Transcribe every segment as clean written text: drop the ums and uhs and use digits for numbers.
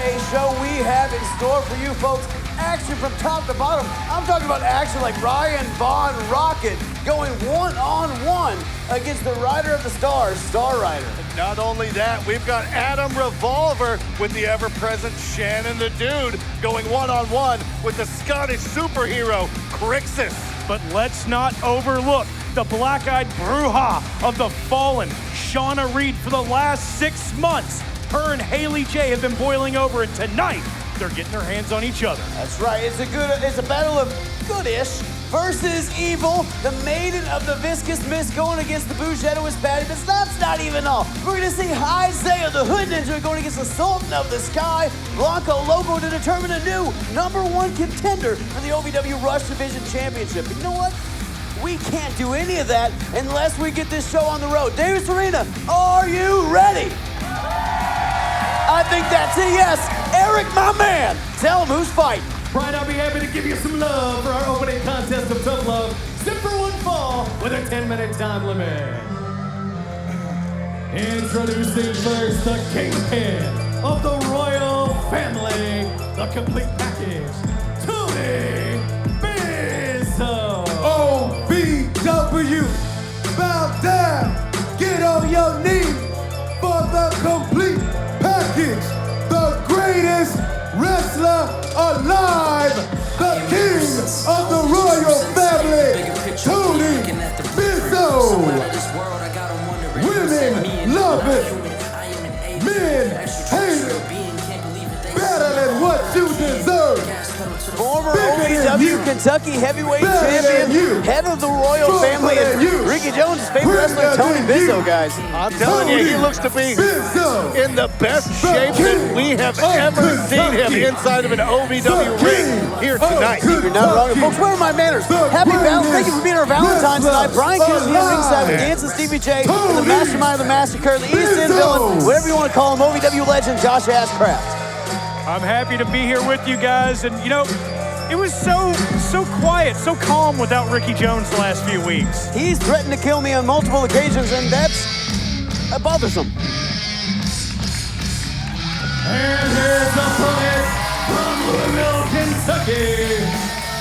a show we have in store for you folks. Action from top to bottom. I'm talking about action like Ryan Vaughn ROCKIT going one-on-one against the Rider of the Stars, Star Rider. Not only that, we've got Adam Revolver with the ever-present Shannon the Dude going one-on-one with the Scottish superhero, Crixus. But let's not overlook the black-eyed bruja of the fallen, SHAWNA REED. For the last 6 months, her and HYZAYA J have been boiling over, and tonight, they're getting their hands on each other. That's right, it's a battle of goodish versus evil. The Maiden of the Viscous Mist going against the Bougettoist Patty, but that's not even all. We're gonna see HYZAYA, the Hood Ninja, going against the Sultan of the Sky, Blanco Loco, to determine a new #1 contender for the OVW Rush Division Championship. But you know what? We can't do any of that unless we get this show on the road. Davis Arena, are you ready? I think that's a yes. Eric, my man, tell him who's fighting. Brian, I'll be happy to give you some love for our opening contest of Tough Love. Step for one fall with a 10-minute time limit. Introducing first the kingpin of the royal family, the complete package, Tony Bizo. OVW, bow down, get on your knees for the complete package, the greatest wrestler alive, the king of the royal family, Tony Bizo. Women love it, men hate it, better than what you deserve. Former OVW Kentucky heavyweight champion, head of the royal family, and Ricky Jones' favorite wrestler, Tony Bizo, guys. I'm telling you, he looks to be in the best shape that we have ever seen him inside of an OVW ring here tonight. You're not wrong. Folks, where are my manners? Happy Valentine's. Thank you for being our Valentine's tonight. Brian Kinn's here ringside with Dancing Stevie J, the mastermind of the massacre, the East End villain, whatever you want to call him, OVW legend, Josh Ashcraft. I'm happy to be here with you guys, and you know, it was so quiet, so calm without Ricky Jones the last few weeks. He's threatened to kill me on multiple occasions, and that's bothersome. And here's the opponent from Louisville, Kentucky,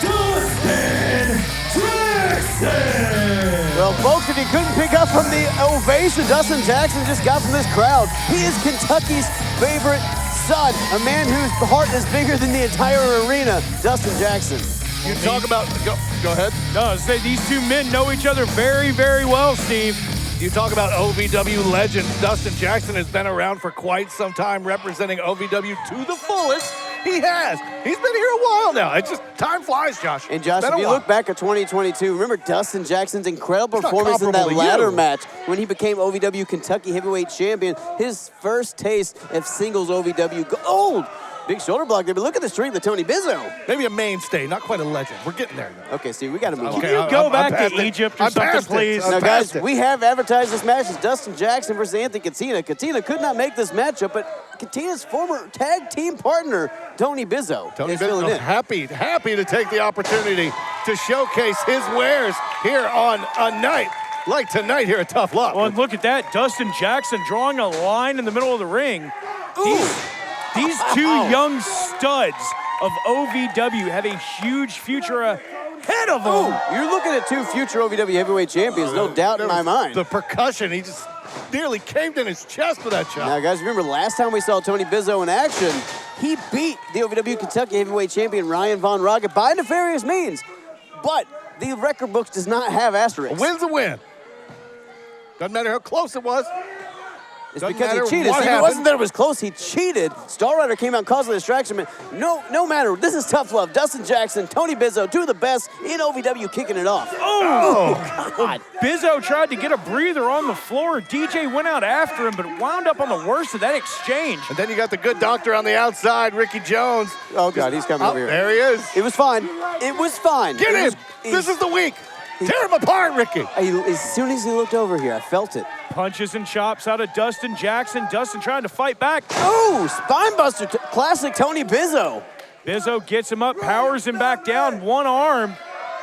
Dustin Jackson. Well, folks, if you couldn't pick up from the ovation Dustin Jackson just got from this crowd, he is Kentucky's favorite son, a man whose heart is bigger than the entire arena, Dustin Jackson. You talk about, go ahead. No, say these two men know each other very, very well, Steve. You talk about OVW legends. Dustin Jackson has been around for quite some time, representing OVW to the fullest. He has. He's been here a while now. It's just, time flies, Josh. And Josh, if you look back at 2022, remember Dustin Jackson's incredible performance in that ladder match when he became OVW Kentucky Heavyweight Champion. His first taste of singles OVW gold. Big shoulder block there, but look at the strength of Tony Bizo. Maybe a mainstay, not quite a legend. We're getting there, though. Okay, Steve, we got to move on. Can you go back to Egypt or something, please? Now, guys, we have advertised this match as Dustin Jackson versus Anthony Katina. Katina could not make this matchup, but Katina's former tag team partner, Tony Bizo, is filling in. Happy to take the opportunity to showcase his wares here on a night like tonight here at Tough Love. Well, and look at that. Dustin Jackson drawing a line in the middle of the ring. These two young studs of OVW have a huge future ahead of them. You're looking at two future OVW heavyweight champions, no doubt in my mind. The percussion, he just nearly caved in his chest with that shot. Now, guys, remember last time we saw Tony Bizo in action, he beat the OVW Kentucky heavyweight champion Ryan Von ROCKIT by nefarious means. But the record books does not have asterisks. A win's a win. Doesn't matter how close it was. It's because he cheated. See, it wasn't that it was close, he cheated. Star Rider came out and caused the distraction. But no matter, this is Tough Love. Dustin Jackson, Tony Bizo, two of the best in OVW kicking it off. Oh God. Bizo tried to get a breather on the floor. DJ went out after him, but wound up on the worst of that exchange. And then you got the good doctor on the outside, Ricky Jones. Oh, God, he's coming over here. There he is. It was fine. It was fine. Get him. This is the week. Tear him apart, Ricky. As soon as he looked over here, I felt it. Punches and chops out of Dustin Jackson. Dustin trying to fight back. Oh, spinebuster, classic Tony Bizo. Bizo gets him up, powers him back down, one arm.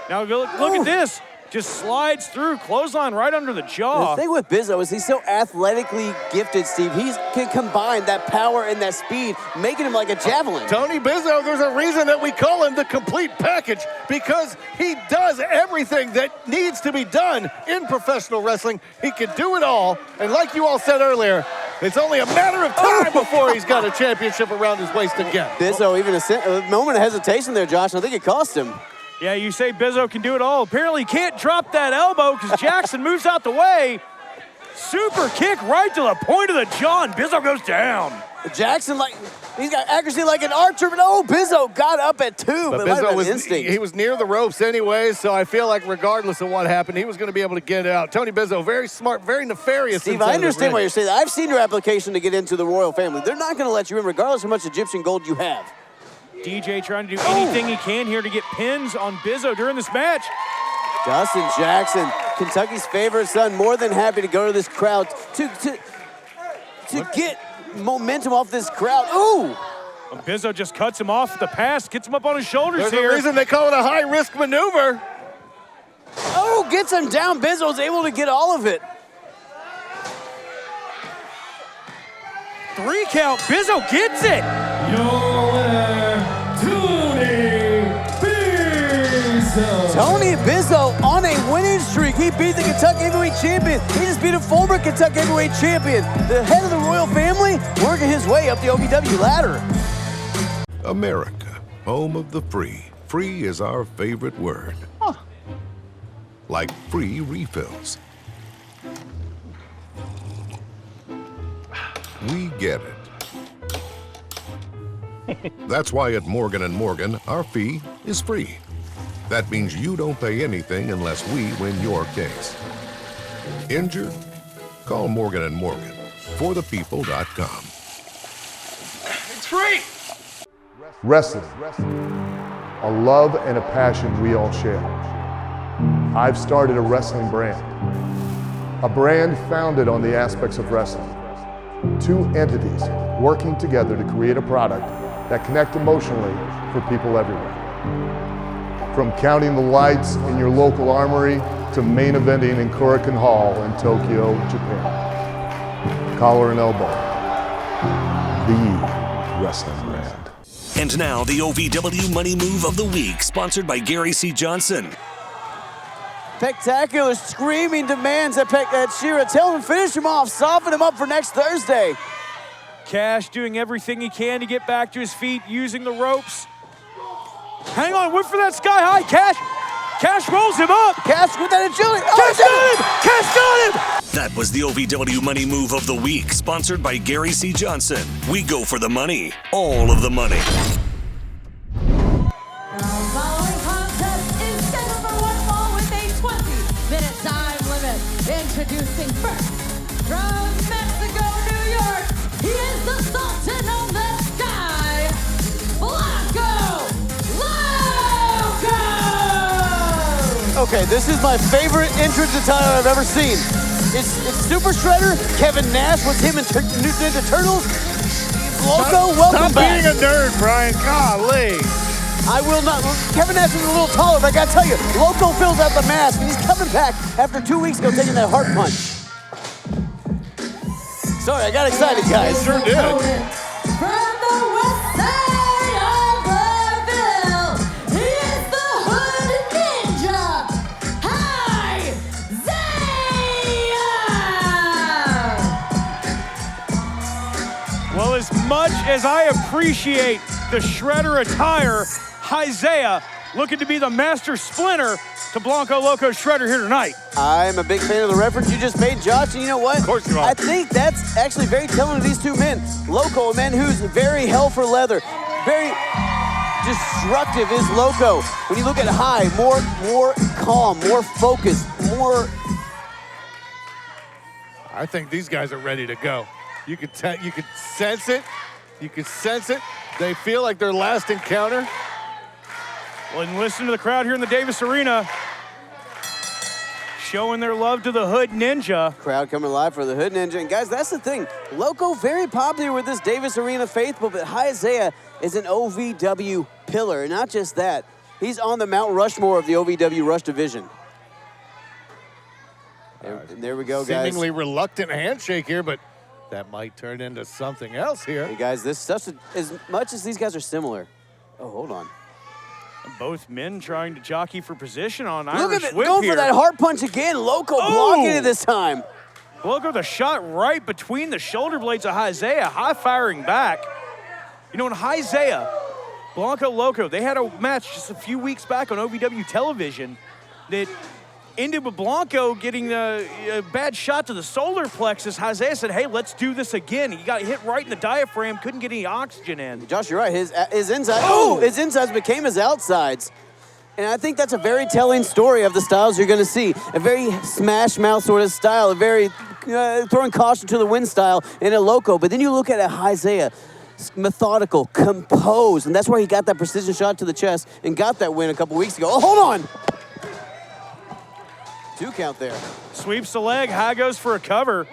Now look at this. just slides through, clothesline right under the jaw. The thing with Bizo is he's so athletically gifted, Steve. He can combine that power and that speed, making him like a javelin. Tony Bizo, there's a reason that we call him the complete package, because he does everything that needs to be done in professional wrestling. He can do it all, and like you all said earlier, it's only a matter of time before he's got a championship around his waist again. Bizo, even a moment of hesitation there, Josh, and I think it cost him. Yeah, you say Bizo can do it all. Apparently he can't drop that elbow because Jackson moves out the way. Super kick right to the point of the jaw, and Bizo goes down. Jackson, like, he's got accuracy like an archer, but oh, Bizo got up at two, but Bizo was instinct. He was near the ropes anyway, so I feel like regardless of what happened, he was going to be able to get it out. Tony Bizo, very smart, very nefarious. Steve, I understand why you're saying that. I've seen your application to get into the royal family. They're not going to let you in regardless of how much Egyptian gold you have. DJ trying to do anything he can here to get pins on Bizo during this match. Dustin Jackson, Kentucky's favorite son, more than happy to go to this crowd to get momentum off this crowd. Ooh! Bizo just cuts him off the pass, gets him up on his shoulders. There's a reason they call it a high-risk maneuver. Oh, gets him down. Bizo's able to get all of it. 3 count, Bizo gets it. Your winner, Tony Bizo. Tony Bizo on a winning streak. He beat the Kentucky Heavyweight Champion. He just beat a former Kentucky Heavyweight Champion. The head of the royal family working his way up the OVW ladder. America, home of the free. Free is our favorite word. Huh. Like free refills. We get it. That's why at Morgan & Morgan, our fee is free. That means you don't pay anything unless we win your case. Injured? Call Morgan & Morgan. ForThePeople.com. It's free. Wrestling, a love and a passion we all share. I've started a wrestling brand. A brand founded on the aspects of wrestling. 2 entities working together to create a product that connect emotionally for people everywhere. From counting the lights in your local armory to main eventing in Korakuen Hall in Tokyo, Japan. Collar and elbow, the wrestling brand. And now the OVW Money Move of the Week, sponsored by Gary C. Johnson. Spectacular screaming demands at Shira. Tell him to finish him off, soften him up for next Thursday. Cash doing everything he can to get back to his feet, using the ropes. Hang on, wait for that sky high, Cash. Cash rolls him up. Cash with that agility. Cash got him! Cash got him! That was the OVW Money Move of the Week, sponsored by Gary C. Johnson. We go for the money, all of the money. Introducing first, from Mexico, New York, he is the Sultan of the Sky, BLANCO LOCO! Okay, this is my favorite entrance attire I've ever seen. It's Super Shredder, Kevin Nash with him in Ninja Turtles. Loco, welcome back. Stop being a nerd, Brian. Golly. I will not. Kevin Nash is a little taller, but I gotta tell you, Loco fills out the mask, and he's coming back after 2 weeks ago taking that heart punch. Sorry, I got excited, guys. Sure did. From the west side of Louisville, he is the Hood Ninja, HYZAYA! Well, as much as I appreciate the Shredder attire, HYZAYA looking to be the master splinter to Blanco Loco Shredder here tonight. I'm a big fan of the reference you just made, Josh, and you know what? Of course you are. I think that's actually very telling of these 2 men. Loco, a man who's very hell for leather, very destructive is Loco. When you look at High, more calm, more focused, more... I think these guys are ready to go. You could sense it. You could sense it. They feel like their last encounter. Well, and listen to the crowd here in the Davis Arena, showing their love to the Hood Ninja. Crowd coming live for the Hood Ninja. And guys, that's the thing. Loco very popular with this Davis Arena faithful, but HYZAYA is an OVW pillar. And not just that, he's on the Mount Rushmore of the OVW Rush division. There we go, guys. Seemingly reluctant handshake here, but that might turn into something else here. Hey, guys, this is as much as these guys are similar. Oh, hold on. Both men trying to jockey for position on Look Irish at it, Whip going here. for that heart punch again. Loco blocking it this time. Loco, the shot right between the shoulder blades of HYZAYA, high firing back. You know, in HYZAYA, Blanco Loco, they had a match just a few weeks back on OVW television that ended with Blanco getting a bad shot to the solar plexus. HYZAYA said, hey, let's do this again. He got hit right in the diaphragm, couldn't get any oxygen in. Josh, you're right. His insides became his outsides. And I think that's a very telling story of the styles you're going to see. A very smash mouth sort of style, a very throwing caution to the wind style in a Loco. But then you look at a HYZAYA, methodical, composed, and that's where he got that precision shot to the chest and got that win a couple weeks ago. Oh, hold on. 2 count there. Sweeps the leg, high goes for a cover.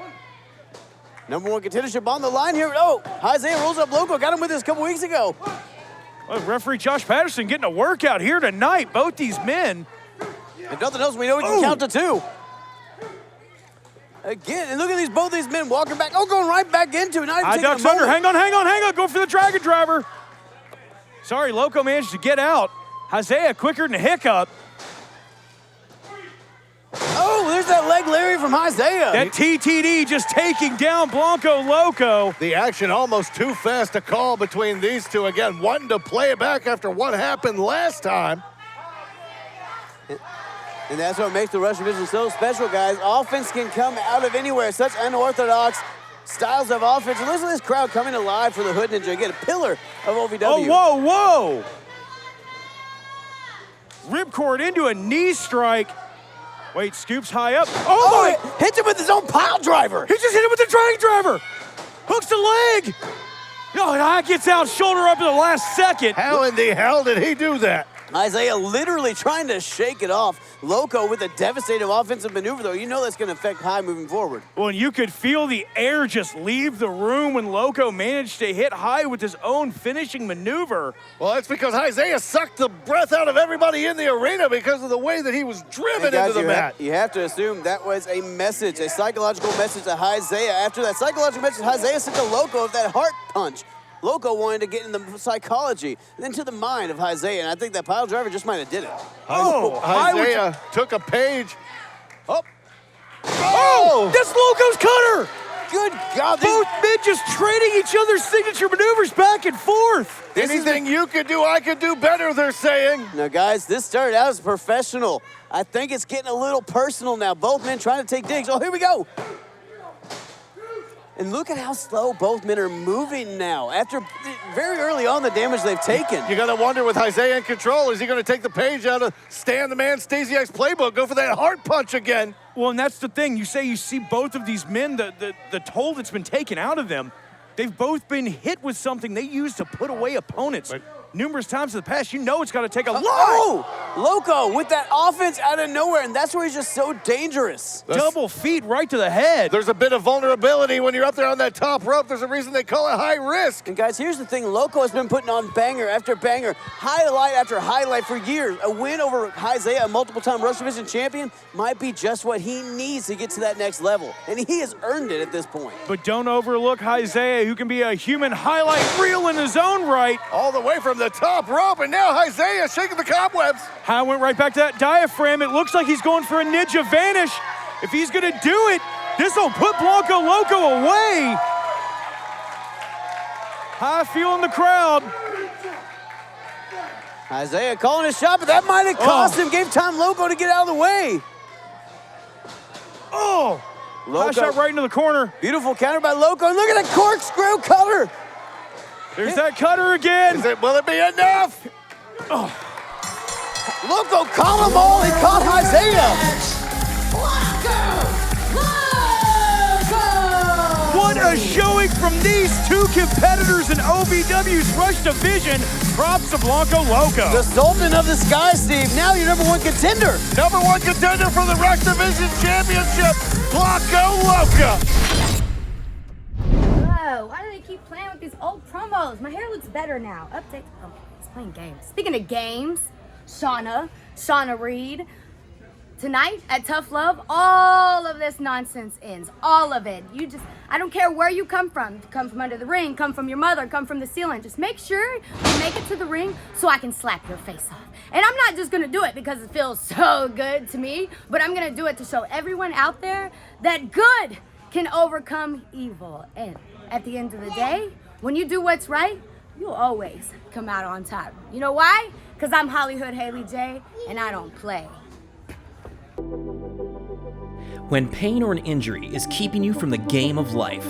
Number 1 contendership on the line here. Oh, HYZAYA rolls up Loco, got him with this a couple weeks ago. Well, referee Josh Patterson getting a workout here tonight, both these men. If nothing else, we know he can count to 2. Again, and look at both these men walking back. Oh, going right back into it. Not even High taking a ducks under, moment. hang on, go for the Dragon Driver. Sorry, Loco managed to get out. HYZAYA quicker than a hiccup. Oh, there's that leg Larry from HYZAYA. That TTD just taking down Blanco Loco. The action almost too fast to call between these two. Again, wanting to play it back after what happened last time. And that's what makes the Rush division so special, guys. Offense can come out of anywhere. Such unorthodox styles of offense. And listen to this crowd coming alive for the Hood Ninja. Again, a pillar of OVW. Oh, whoa. Ripcord into a knee strike. Wait, scoops high up. Oh, hits him with his own pile driver. He just hit him with the Dragon Driver. Hooks the leg. No, that gets out, shoulder up in the last second. How in the hell did he do that? HYZAYA literally trying to shake it off. Loco with a devastating offensive maneuver, though. You know that's going to affect High moving forward. Well, and you could feel the air just leave the room when Loco managed to hit High with his own finishing maneuver. Well, that's because HYZAYA sucked the breath out of everybody in the arena because of the way that he was driven into the mat. You have to assume that was a message, a psychological message to HYZAYA. After that psychological message, HYZAYA sent to Loco of that heart punch. Loco wanted to get in the psychology and then to the mind of HYZAYA, and I think that pile driver just might have did it. HYZAYA took a page. Oh, that's Loco's cutter! Good God. Both men just trading each other's signature maneuvers back and forth. Anything you could do, I could do better, they're saying. Now, guys, this started out as professional. I think it's getting a little personal now. Both men trying to take digs. Oh, here we go. And look at how slow both men are moving now. After very early on the damage they've taken. You gotta wonder with HYZAYA in control, is he gonna take the page out of Stan the Man Stasiak's playbook, go for that heart punch again? Well, and that's the thing. You say you see both of these men, the toll that's been taken out of them, they've both been hit with something they use to put away opponents. Numerous times in the past, you know it's got to take a lot. Oh! Loco with that offense out of nowhere, and that's where he's just so dangerous. Double feet right to the head. There's a bit of vulnerability when you're up there on that top rope. There's a reason they call it high risk. And guys, here's the thing. Loco has been putting on banger after banger, highlight after highlight for years. A win over HYZAYA, a multiple-time Rush Division champion, might be just what he needs to get to that next level. And he has earned it at this point. But don't overlook HYZAYA, who can be a human highlight reel in his own right. All the way from the top rope, and now HYZAYA shaking the cobwebs. High went right back to that diaphragm. It looks like he's going for a Ninja Vanish. If he's going to do it, this will put Blanco Loco away. High feeling the crowd. HYZAYA calling his shot, but that might have cost him. Gave time Loco to get out of the way. Oh, high shot right into the corner. Beautiful counter by Loco. And look at that corkscrew cutter. There's that cutter again. Will it be enough? Oh. Loco caught them all. He caught HYZAYA. What a showing from these two competitors in OVW's Rush Division. Props to Blanco Loco. The Sultan of the Sky, Steve. Now your #1 contender. #1 contender for the Rush Division Championship, Blanco Loco. Whoa, why do they keep playing with these old promos? My hair looks better now. Update. Oh, it's playing games. Speaking of games, Shauna Reed. Tonight at Tough Love, all of this nonsense ends. All of it. I don't care where you come from. Come from under the ring, come from your mother, come from the ceiling. Just make sure you make it to the ring so I can slap your face off. And I'm not just gonna do it because it feels so good to me, but I'm gonna do it to show everyone out there that good can overcome evil. And at the end of the day, when you do what's right, you'll always come out on top. You know why? Because I'm HOLLYHOOD HALEY J, and I don't play. When pain or an injury is keeping you from the game of life,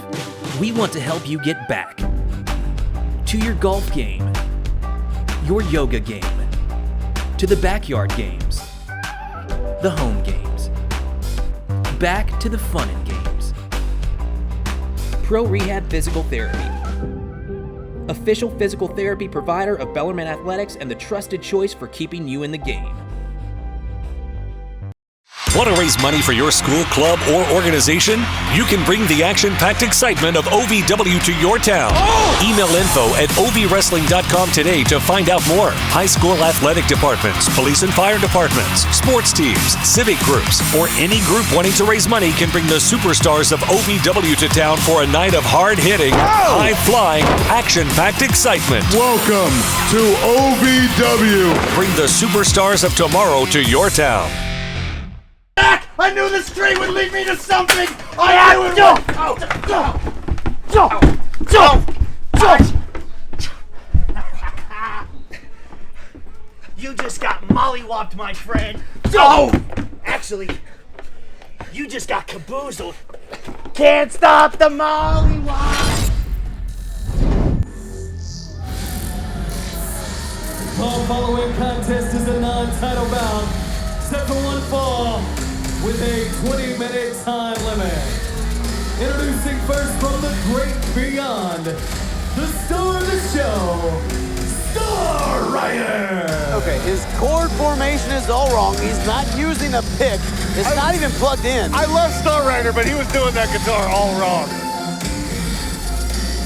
we want to help you get back to your golf game, your yoga game, to the backyard games, the home games, back to the fun and games. Pro Rehab Physical Therapy, official physical therapy provider of Bellarmine Athletics and the trusted choice for keeping you in the game. Want to raise money for your school, club, or organization? You can bring the action-packed excitement of OVW to your town. Email info@ovwrestling.com today to find out more. High school athletic departments, police and fire departments, sports teams, civic groups, or any group wanting to raise money can bring the superstars of OVW to town for a night of hard-hitting, high-flying, action-packed excitement. Welcome to OVW. Bring the superstars of tomorrow to your town. I knew the street would lead me to something! I knew it You just got mollywopped, my friend. Oh! Actually, you just got caboozled. Can't stop the mollywop! The following contest is a non-title bout, set for one fall, with a 20-minute time limit. Introducing first from the great beyond, the star of the show, Star Rider! Okay, his chord formation is all wrong. He's not using a pick. It's not even plugged in. I love Star Rider, but he was doing that guitar all wrong.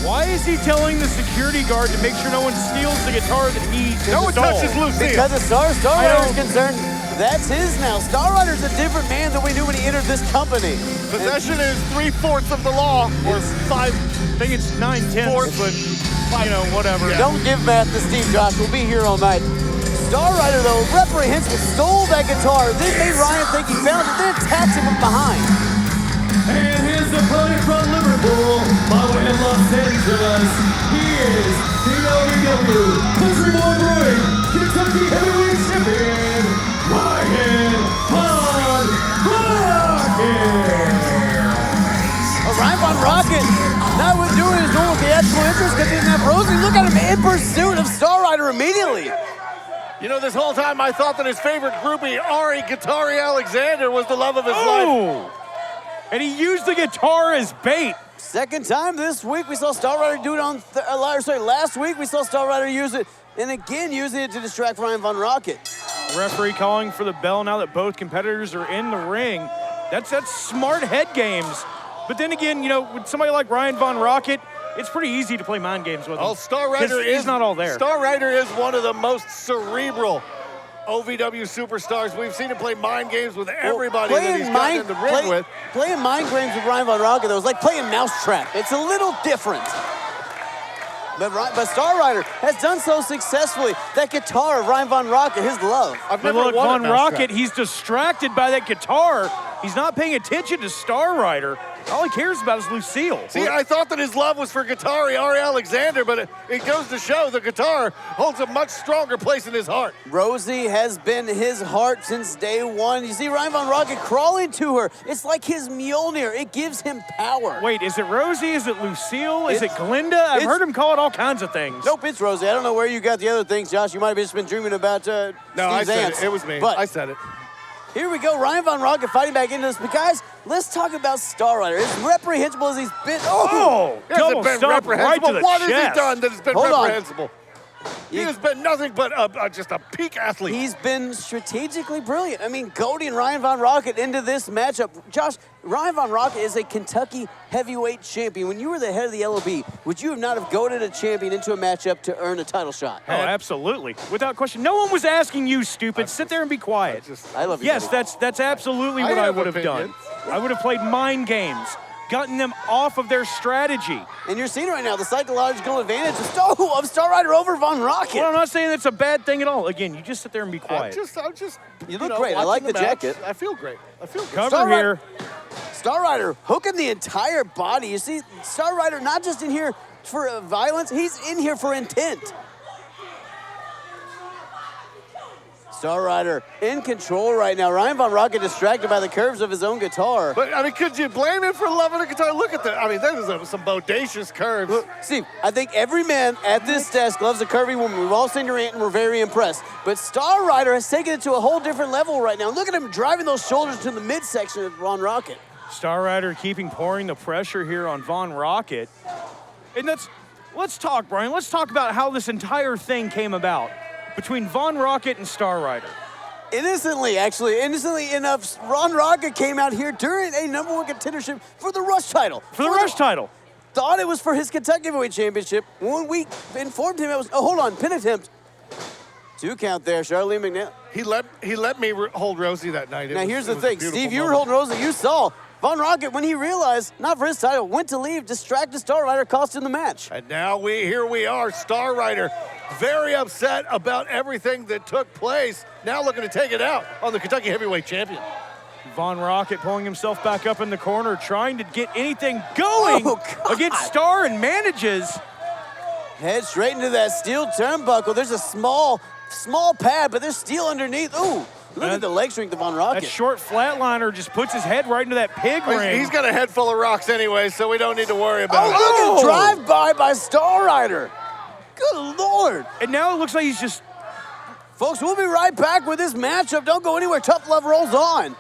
Why is he telling the security guard to make sure no one steals the guitar that he No one stole? touches Lucille. Because as far as Star Rider is concerned, that's his now. Star Rider's a different man than we knew when he entered this company. Possession is 3/4 of the law, or 5. I think it's 9/10, but you know, whatever. Yeah. Don't give math to Steve Josh. We'll be here all night. Star Rider, though, reprehensible, stole that guitar, then made Ryan think he found it, then attacked him from behind. And his opponent from Liverpool, by way of Los Angeles, he is the OVW Country Boy Brewing Kentucky Heavyweight Champion, Ryan Von Rocket! Ryan Von Rocket not doing his normal theatrical interest because he didn't have Rosie. Look at him in pursuit of Star Rider immediately. You know, this whole time I thought that his favorite groupie, Ari Guitari Alexander, was the love of his life. And he used the guitar as bait. Second time this week we saw Star Rider do it on, last week we saw Star Rider use it, and again using it to distract Ryan Von Rocket. Referee calling for the bell now that both competitors are in the ring. That's smart head games. But then again, you know, with somebody like Ryan Von Rocket, it's pretty easy to play mind games with him. Oh, Star Rider he's not all there. Star Rider is one of the most cerebral OVW superstars. We've seen him play mind games with everybody that he's gotten in the ring with. Playing mind games with Ryan Von Rocket, though, is like playing mousetrap. It's a little different. But Star Rider has done so successfully. That guitar of Ryan Von Rocket, his love. But look, Von Rocket, he's distracted by that guitar. He's not paying attention to Star Rider. All he cares about is Lucille. See, I thought that his love was for Guitari Ari Alexander, but it goes to show the guitar holds a much stronger place in his heart. Rosie has been his heart since day one. You see Ryan Von Rocket crawling to her. It's like his Mjolnir. It gives him power. Wait, is it Rosie? Is it Lucille? Is it Glinda? I've heard him call it all kinds of things. Nope, it's Rosie. I don't know where you got the other things, Josh. You might have just been dreaming about No, Steve's I said ants. it. It was me. But I said it. Here we go, Ryan Von Rocket fighting back into this. But guys, let's talk about Star Rider. As reprehensible as he's been. He hasn't been reprehensible. Right to the what has chest. he done that has been Hold on. reprehensible? He has been nothing but just a peak athlete. He's been strategically brilliant. I mean, goading Ryan Von Rockett into this matchup. Josh, Ryan Von Rockett is a Kentucky heavyweight champion. When you were the head of the LOB, would you have not have goaded a champion into a matchup to earn a title shot? Oh, absolutely. Without question. No one was asking you, stupid. Sit there and be quiet. I love you. Yes, buddy. that's absolutely what I would have done. I would have played mind games, gotten them off of their strategy. And you're seeing right now the psychological advantage of Star Rider over Von Rockett. Well, I'm not saying that's a bad thing at all. Again, you just sit there and be quiet. I'm just. You look great. I like the jacket. I feel great. I feel good. Cover here. Star Rider hooking the entire body. You see, Star Rider not just in here for violence, he's in here for intent. Star Rider in control right now. Ryan Von Rockett distracted by the curves of his own guitar. But, I mean, could you blame him for loving a guitar? Look at that. I mean, there's some bodacious curves. Look, Steve, I think every man at this desk loves a curvy woman. We've all seen your aunt and we're very impressed. But Star Rider has taken it to a whole different level right now. Look at him driving those shoulders to the midsection of Von Rockett. Star Rider pouring the pressure here on Von Rockett. And let's talk, Brian. Let's talk about how this entire thing came about between Von Rockett and Star Rider. Innocently enough, Von Rockett came out here during a #1 contendership for the Rush title. Thought it was for his Kentucky Heavyweight Championship. When we informed him it was, hold on, pin attempt. 2 count there, Charlene McNair. He let me hold Rosie that night. Now here's the thing, Steve, you were holding Rosie, you saw Von Rockett, when he realized, not for his title, went to leave, distracted Star Rider, cost him the match. And now here we are, Star Rider, very upset about everything that took place. Now looking to take it out on the Kentucky Heavyweight Champion. Von Rockett pulling himself back up in the corner, trying to get anything going against Star, and manages. Head straight into that steel turnbuckle. There's a small pad, but there's steel underneath. Ooh. Look at the leg strength of Von Rockett. That short flatliner just puts his head right into that pig ring. He's got a head full of rocks anyway, so we don't need to worry about it. Oh, look at drive-by by Star Rider. Good Lord. And now it looks like he's just... Folks, we'll be right back with this matchup. Don't go anywhere. Tough Love rolls on.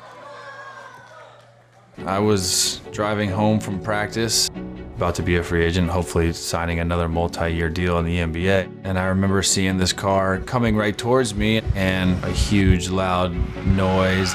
I was driving home from practice, about to be a free agent, hopefully signing another multi-year deal in the NBA. And I remember seeing this car coming right towards me and a huge loud noise.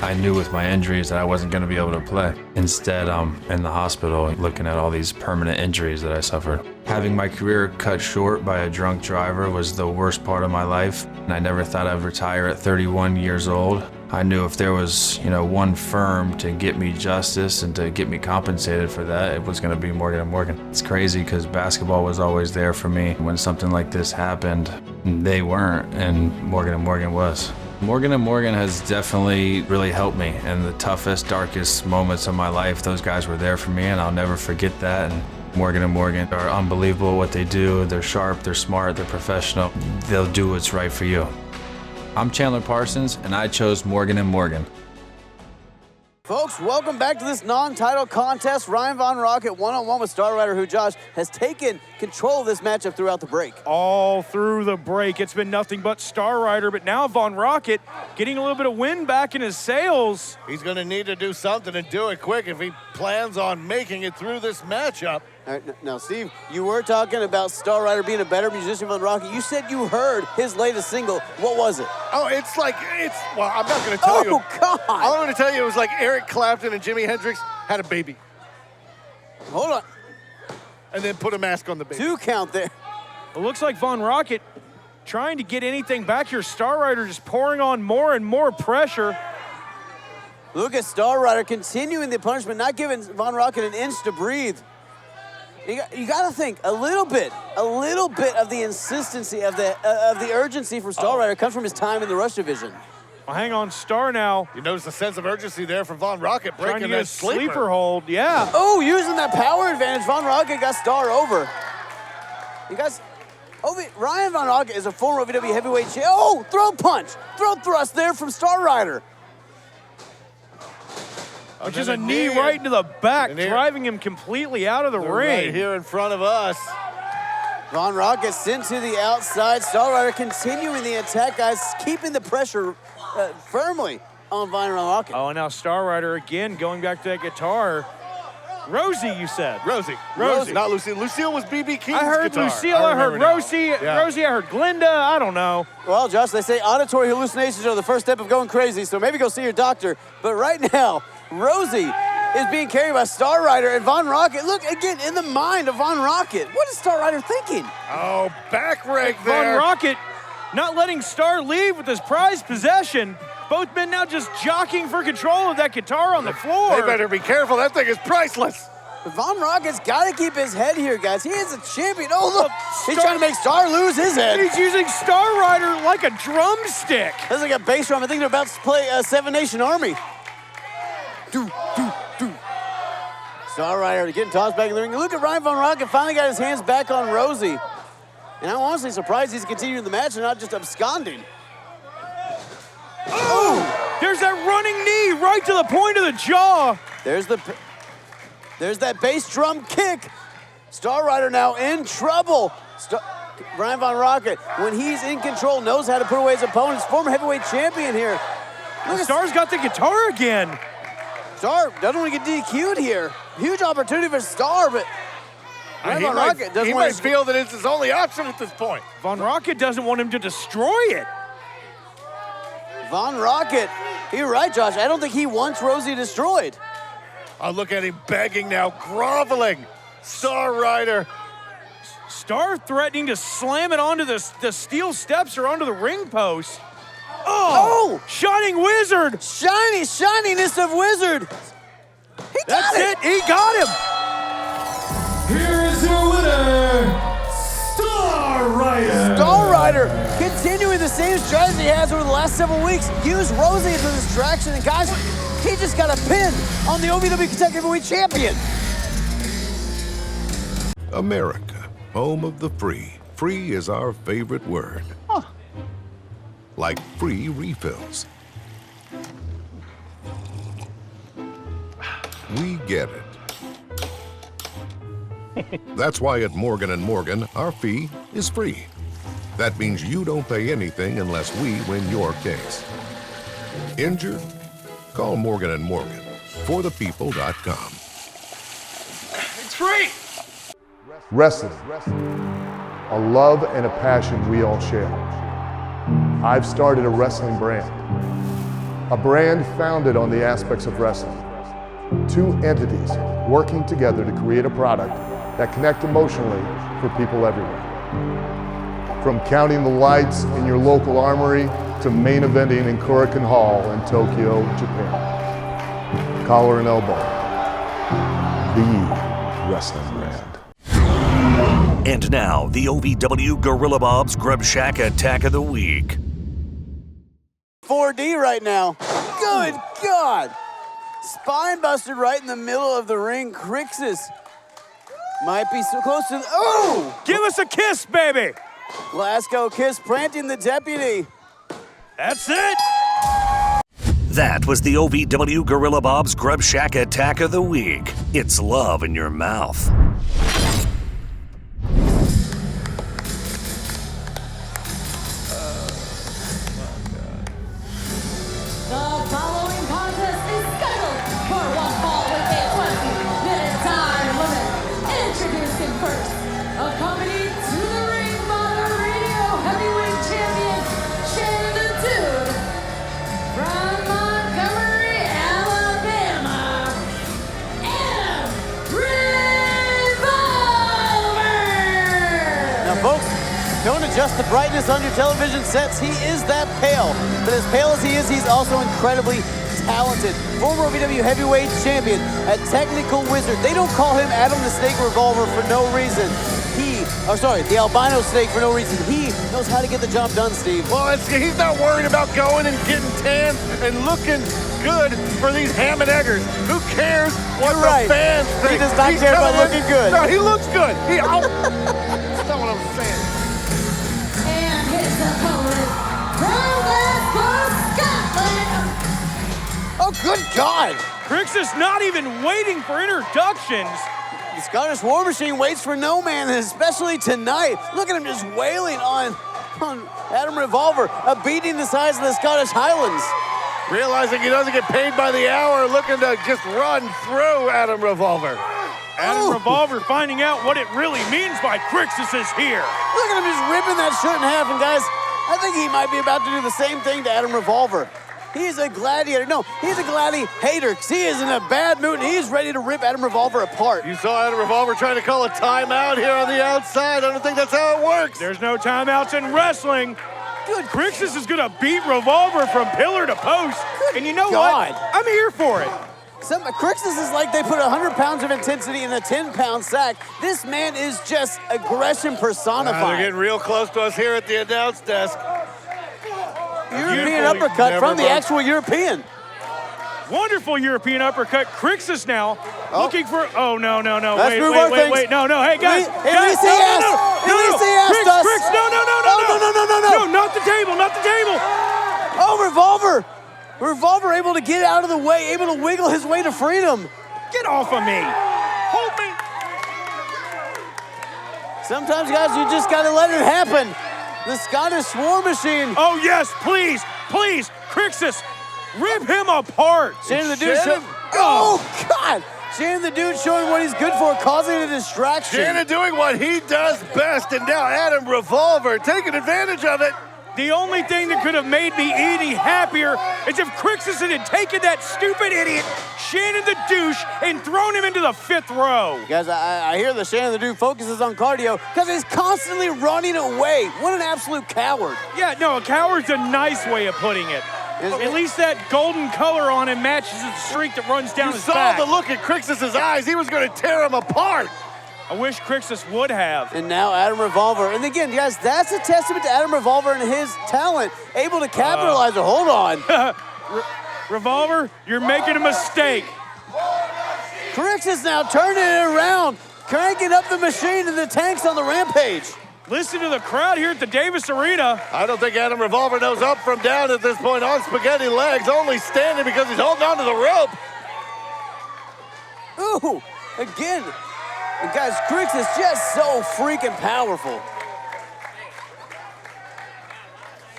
I knew with my injuries that I wasn't going to be able to play. Instead, I'm in the hospital looking at all these permanent injuries that I suffered. Having my career cut short by a drunk driver was the worst part of my life. And I never thought I'd retire at 31 years old. I knew if there was, one firm to get me justice and to get me compensated for that, it was going to be Morgan & Morgan. It's crazy because basketball was always there for me. When something like this happened, they weren't, and Morgan & Morgan was. Morgan & Morgan has definitely really helped me in the toughest, darkest moments of my life. Those guys were there for me, and I'll never forget that. And Morgan & Morgan are unbelievable at what they do. They're sharp, they're smart, they're professional. They'll do what's right for you. I'm Chandler Parsons, and I chose Morgan & Morgan. Folks, welcome back to this non-title contest. Ryan Von Rockett one-on-one with Star Rider, who, Josh, has taken control of this matchup throughout the break. All through the break, it's been nothing but Star Rider, but now Von Rockett getting a little bit of wind back in his sails. He's going to need to do something and do it quick if he plans on making it through this matchup. All right, now, Steve, you were talking about Star Rider being a better musician than Rockett. You said you heard his latest single. What was it? Oh, well, I'm not going to tell you. Oh, God. All I'm going to tell you is like Eric Clapton and Jimi Hendrix had a baby. Hold on. And then put a mask on the baby. 2 count there. It looks like Von Rockett trying to get anything back here. Star Rider just pouring on more and more pressure. Look at Star Rider continuing the punishment, not giving Von Rockett an inch to breathe. You got to think a little bit of the insistency of the urgency for Star Rider comes from his time in the Rush division. Well, hang on, Star now. You notice the sense of urgency there from Von Rockett breaking trying to get that a sleeper hold. Yeah. Oh, using that power advantage, Von Rockett got Star over. You guys, Ryan Von Rockett is a former OVW heavyweight champion. Oh, throat punch, throat thrust there from Star Rider. Which is a knee right into the back, driving him completely out of the ring. Right here in front of us. Von Rockett sent to the outside. Star Rider continuing the attack, guys, keeping the pressure firmly on Von Rockett. Oh, and now Star Rider again going back to that guitar. Rosie, you said. Rosie. Rosie. Not Lucille. Lucille was B.B. King's I heard guitar. Lucille, I heard remember now. Rosie, Yeah. Rosie, I heard Glinda, I don't know. Well, Josh, they say auditory hallucinations are the first step of going crazy, so maybe go see your doctor. But right now, Rosie is being carried by Star Rider and Von Rocket. Look, again, in the mind of Von Rocket. What is Star Rider thinking? Oh, back rake Von there. Rocket not letting Star leave with his prized possession. Both men now just jockeying for control of that guitar on the floor. They better be careful. That thing is priceless. But Von Rocket's got to keep his head here, guys. He is a champion. Oh, look. He's trying to make Star lose his head. He's using Star Rider like a drumstick. That's like a bass drum. I think they're about to play Seven Nation Army. Star Rider getting tossed back in the ring. Look at Ryan Von Rocket finally got his hands back on Rosie. And I'm honestly surprised he's continuing the match and not just absconding. Oh! There's that running knee right to the point of the jaw. There's that bass drum kick. Star Rider now in trouble. Ryan Von Rocket, when he's in control, knows how to put away his opponents. Former heavyweight champion here. Look, Star's got the guitar again. Star doesn't want to get DQ'd here. Huge opportunity for Star, but Ryan Von Rocket doesn't he want might feel that it's his only option at this point. Von Rocket doesn't want him to destroy it. Von Rocket, you're right, Josh. I don't think he wants Rosie destroyed. Oh, look at him begging now, groveling. Star Rider. Star threatening to slam it onto the steel steps or onto the ring post. Oh! Shining Wizard! Shininess of Wizard! That's it! He got him! Here is your winner, Star Rider! Star Rider continuing the same strategy he has over the last several weeks. Use Rosie as a distraction, and guys, he just got a pin on the OVW Kentucky Heavyweight Champion. America, home of the free. Free is our favorite word. Like free refills. We get it. That's why at Morgan & Morgan, our fee is free. That means you don't pay anything unless we win your case. Injured? Call Morgan & Morgan. ForThePeople.com. It's free! Wrestling, a love and a passion we all share. I've started a wrestling brand. A brand founded on the aspects of wrestling. Two entities working together to create a product that connect emotionally for people everywhere. From counting the lights in your local armory to main eventing in Korakuen Hall in Tokyo, Japan. Collar and elbow, the wrestling brand. And now, the OVW Gorilla Bob's Grub Shack Attack of the Week. 4D right now. Good God. Spine busted right in the middle of the ring. Crixus might be so close to the, oh! Give us a kiss, baby! Glasgow Kiss planting the deputy. That's it! That was the OVW Gorilla Bob's Grub Shack Attack of the Week. It's love in your mouth. The following contest is scheduled for one fall with a 20-minute time limit. Introducing first, accompanied to the ring by the radio heavyweight champion, Chandler Parsons. From Montgomery, Alabama, Adam Revolver! Now, folks, don't adjust the brightness on your television sets. He is that pale. But as pale as he is, he's also incredibly talented. Former OVW heavyweight champion, a technical wizard. They don't call him Adam the Snake Revolver for no reason. The albino snake for no reason. He knows how to get the job done, Steve. Well, he's not worried about going and getting tan and looking good for these ham and eggers. Who cares what the fans think? He does not care about looking good. No, he looks good. That's not what I'm saying. And his opponent, from Glasgow, Scotland. Oh, good God! Crixus not even waiting for introductions. The Scottish War Machine waits for no man, and especially tonight. Look at him just wailing on Adam Revolver, a beating the size of the Scottish Highlands. Realizing he doesn't get paid by the hour, looking to just run through Adam Revolver. Adam Revolver finding out what it really means by Crixus is here. Look at him just ripping that shirt in half. And guys, I think he might be about to do the same thing to Adam Revolver. He's a gladiator. No, he's a gladiator because he is in a bad mood and he's ready to rip Adam Revolver apart. You saw Adam Revolver trying to call a timeout here on the outside. I don't think that's how it works. There's no timeouts in wrestling. Good. Crixus is going to beat Revolver from pillar to post. Good and you know God. what? I'm here for it. Crixus is like they put 100 pounds of intensity in a 10-pound sack. This man is just aggression personified. They're getting real close to us here at the announce desk. European uppercut from the actual European. Wonderful European uppercut. Crixus now looking for. Oh, no. Let's Wait. No. Hey, guys. Crix, No, not the table. Oh, Revolver. Revolver able to get out of the way, able to wiggle his way to freedom. Get off of me. Hold me. Sometimes, guys, you just got to let it happen. The Scottish War Machine. Oh, yes, please. Crixus, rip him apart. Shannon the Dude. Oh, God. Shannon the Dude showing what he's good for, causing a distraction. Shannon doing what he does best, and now Adam Revolver taking advantage of it. The only thing that could have made me any happier is if Crixus had taken that stupid idiot, Shannon the Douche, and thrown him into the 5th row. Guys, I hear that Shannon the Dude focuses on cardio because he's constantly running away. What an absolute coward. Yeah, no, a coward's a nice way of putting it. At least that golden color on him matches the streak that runs down his back. You saw the look in Crixus's eyes. He was going to tear him apart. I wish Crixus would have. And now Adam Revolver. And again, guys, that's a testament to Adam Revolver and his talent. Able to capitalize it. Hold on. Revolver, you're making a mistake. Crixus now turning it around, cranking up the machine and the tanks on the rampage. Listen to the crowd here at the Davis Arena. I don't think Adam Revolver knows up from down at this point on spaghetti legs, only standing because he's holding on to the rope. Ooh, again. And guys, Crix is just so freaking powerful.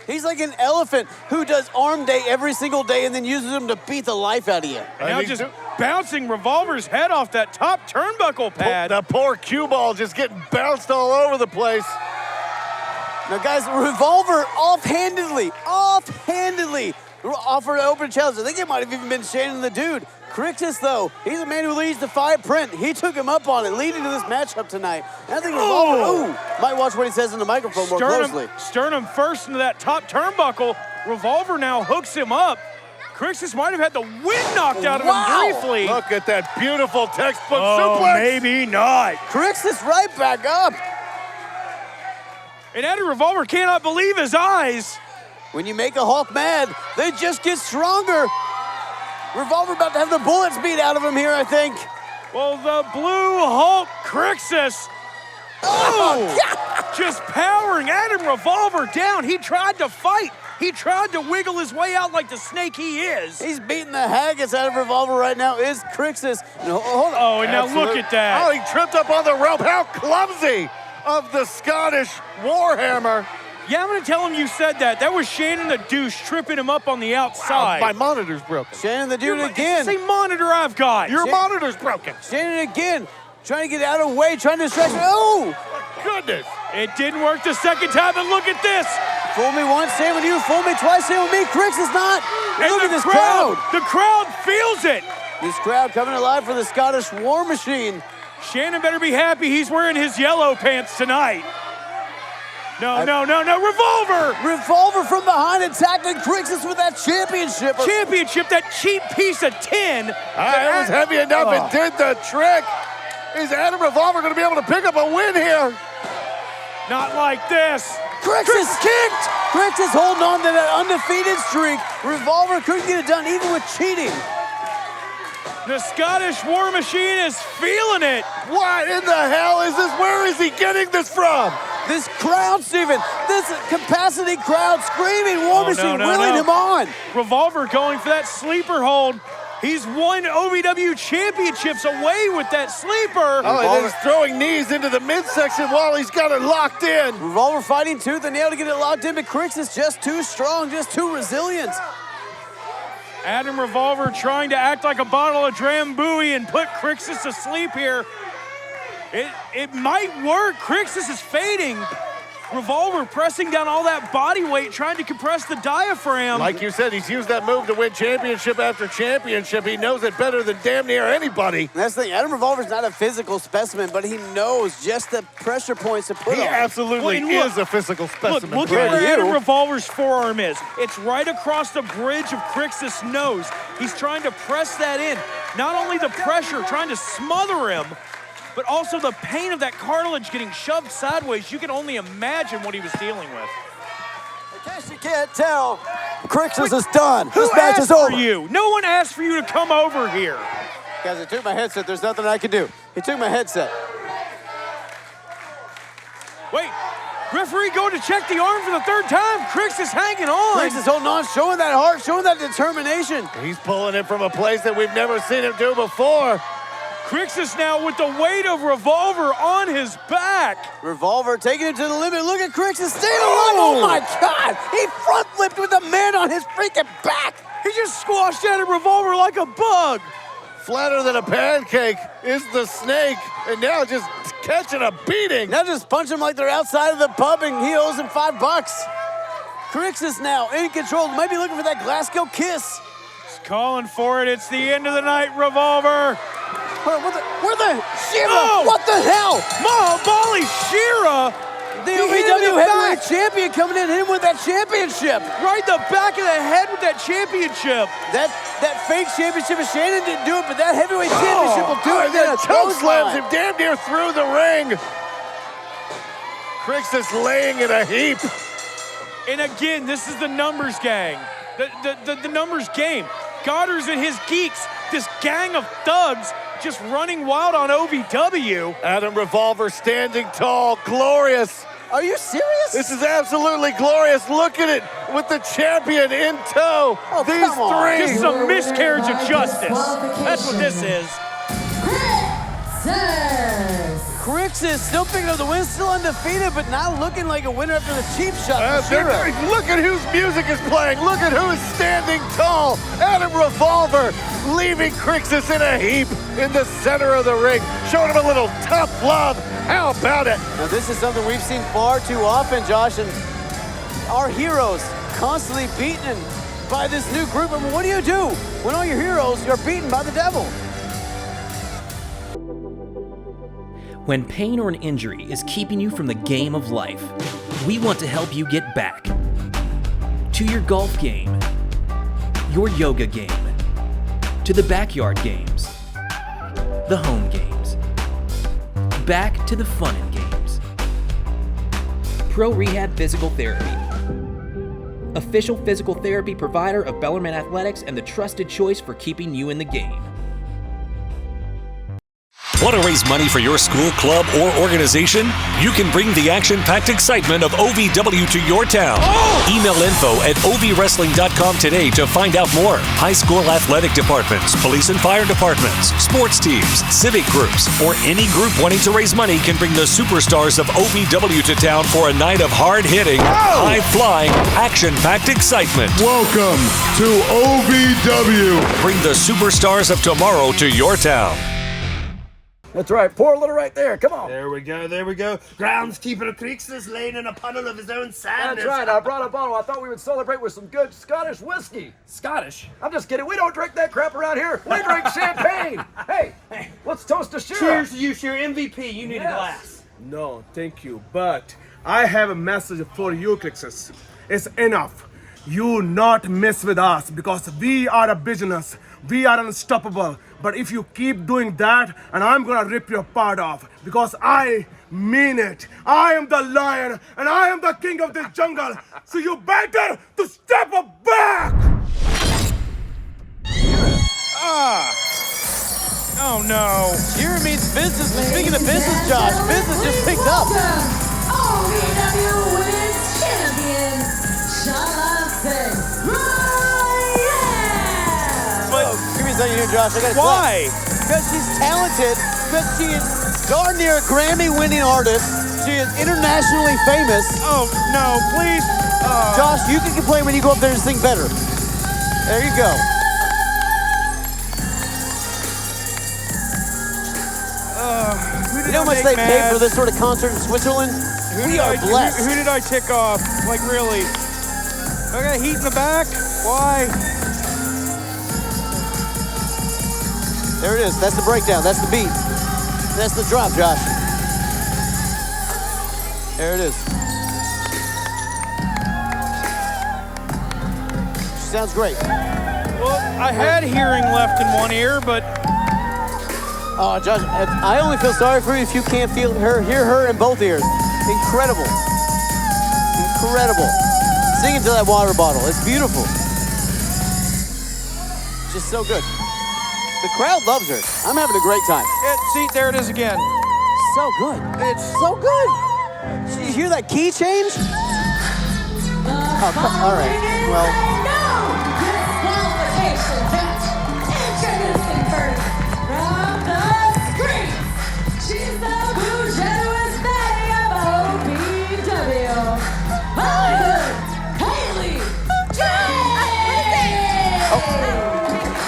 He's like an elephant who does arm day every single day and then uses them to beat the life out of you. And now just bouncing Revolver's head off that top turnbuckle pad. The poor cue ball just getting bounced all over the place. Now, guys, Revolver offhandedly offered an open challenge. I think it might have even been Shannon the Dude. Crixus, though, he's a man who leads the five print. He took him up on it, leading to this matchup tonight. And I think Revolver, might watch what he says in the microphone more closely. Sternum first into that top turnbuckle. Revolver now hooks him up. Crixus might have had the wind knocked out of him briefly. Look at that beautiful textbook suplex. Maybe not. Crixus right back up. And Adam Revolver cannot believe his eyes. When you make a Hulk mad, they just get stronger. Revolver about to have the bullets beat out of him here, I think. Well, the Blue Hulk Crixus. Just powering Adam Revolver down. He tried to fight. He tried to wiggle his way out like the snake he is. He's beating the haggis out of Revolver right now. Is Crixus. No, hold on. Oh, and now look at that. Oh, he tripped up on the rope. How clumsy of the Scottish Warhammer. Yeah, I'm going to tell him you said that. That was Shannon the Douche tripping him up on the outside. Wow, my monitor's broken. Shannon the Dude again. It's the same monitor I've got. Your monitor's broken. Shannon again. Trying to get out of the way, trying to distract me. Oh! Goodness. It didn't work the second time, and look at this. Fool me once, same with you. Fool me twice, same with me. Crixus not. And look at this crowd. The crowd feels it. This crowd coming alive for the Scottish War Machine. Shannon better be happy he's wearing his yellow pants tonight. No, Revolver! Revolver from behind attacking Crixus with that championship. That cheap piece of tin. It was heavy enough. It did the trick. Is Adam Revolver going to be able to pick up a win here? Not like this. Crixus kicked! Crixus holding on to that undefeated streak. Revolver couldn't get it done even with cheating. The Scottish War Machine is feeling it. What in the hell is this? Where is he getting this from? This crowd, Steven, this capacity crowd screaming War Machine, willing him on. Revolver going for that sleeper hold. He's won OVW championships away with that sleeper. Oh, and then he's throwing knees into the midsection while he's got it locked in. Revolver fighting tooth and nail to get it locked in, but Crixus just too strong, just too resilient. Adam Revolver trying to act like a bottle of Drambuie and put Crixus to sleep here. It might work. Crixus is fading. Revolver pressing down all that body weight, trying to compress the diaphragm. Like you said, he's used that move to win championship after championship. He knows it better than damn near anybody. And that's the thing. Adam Revolver's not a physical specimen, but he knows just the pressure points to put on. He absolutely is a physical specimen. Look at where Adam Revolver's forearm is. It's right across the bridge of Crixus' nose. He's trying to press that in. Not only the pressure, trying to smother him, but also the pain of that cartilage getting shoved sideways. You can only imagine what he was dealing with. In case you can't tell, Crixus is done. Who This match is over. asked for you? No one asked for you to come over here. Guys, he took my headset. There's nothing I can do. He took my headset. Wait, referee going to check the arm for the third time. Crixus hanging on. Crixus holding on, showing that heart, showing that determination. He's pulling it from a place that we've never seen him do before. Crixus now with the weight of Revolver on his back. Revolver taking it to the limit. Look at Crixus staying alive. Oh my God! He front flipped with the man on his freaking back. He just squashed out a Revolver like a bug. Flatter than a pancake is the snake, and now just catching a beating. Now just punch him like they're outside of the pub and he owes him $5. Crixus now in control. Might be looking for that Glasgow kiss. He's calling for it. It's the end of the night, Revolver. Where the Shira? Oh, what the hell? Molly Shira, the OVW heavyweight champion coming in, hit him with that championship. Right in the back of the head with that championship. That fake championship, if Shannon didn't do it, but that heavyweight championship will do it. That choke slams him damn near through the ring. Crixus laying in a heap. And again, this is the numbers gang. The numbers game. Goddard's and his geeks, this gang of thugs just running wild on OVW. Adam Revolver standing tall, glorious. Are you serious? This is absolutely glorious. Look at it with the champion in tow. Oh, these three. Just some miscarriage of justice. That's what this is. Crixus still picking up the win, still undefeated, but not looking like a winner after the cheap shot. Look at whose music is playing. Look at who's standing tall. Adam Revolver leaving Crixus in a heap in the center of the ring, showing him a little tough love. How about it? Now this is something we've seen far too often, Josh, and our heroes constantly beaten by this new group. I mean, what do when all your heroes are beaten by the devil? When pain or an injury is keeping you from the game of life, we want to help you get back to your golf game, your yoga game, to the backyard games, the home games, back to the fun and games. Pro Rehab Physical Therapy, official physical therapy provider of Bellarmine Athletics and the trusted choice for keeping you in the game. Want to raise money for your school, club, or organization? You can bring the action-packed excitement of OVW to your town. Email info at ovwrestling.com today to find out more. High school athletic departments, police and fire departments, sports teams, civic groups, or any group wanting to raise money can bring the superstars of OVW to town for a night of hard-hitting, high-flying, action-packed excitement. Welcome to OVW. Bring the superstars of tomorrow to your town. That's right. Pour a little right there. Come on. There we go. There we go. Groundskeeper Crixus laying in a puddle of his own sadness. That's right. I brought a bottle. I thought we would celebrate with some good Scottish whiskey. Scottish? I'm just kidding. We don't drink that crap around here. We drink champagne. Hey, let's toast to Shira. Cheers to you, Shira. MVP. You need a glass. No, thank you. But I have a message for you, Crixus. It's enough. You not mess with us because we are a business. We are unstoppable. But if you keep doing that, and I'm gonna rip your part off because I mean it. I am the lion and I am the king of this jungle. So you better to step back. Oh no. Here means business. Speaking of business, Josh, business just picked up. OVW Women's Champion, Charlotte. Give me a second here, Josh. I gotta Why? Because she's talented. Because she is darn near a Grammy-winning artist. She is internationally famous. Oh no, please. Josh, you can complain when you go up there and sing better. There you go. We You know how much they pay for this sort of concert in Switzerland? We are blessed. Who did I tick off? Like, really? I got heat in the back? Why? There it is. That's the breakdown. That's the beat. That's the drop, Josh. There it is. She sounds great. Well, I had hearing left in one ear, but... Oh, Josh, I only feel sorry for you if you can't hear her in both ears. Incredible. Incredible. Sing into that water bottle. It's beautiful. Just so good. The crowd loves her. I'm having a great time. See, there it is again. So good. It's so good. Did you hear that key change? Oh, all right. Well. Disqualification match. Introducing first from the screen. She's the blue generous Betty of OVW. Hollywood Haley J.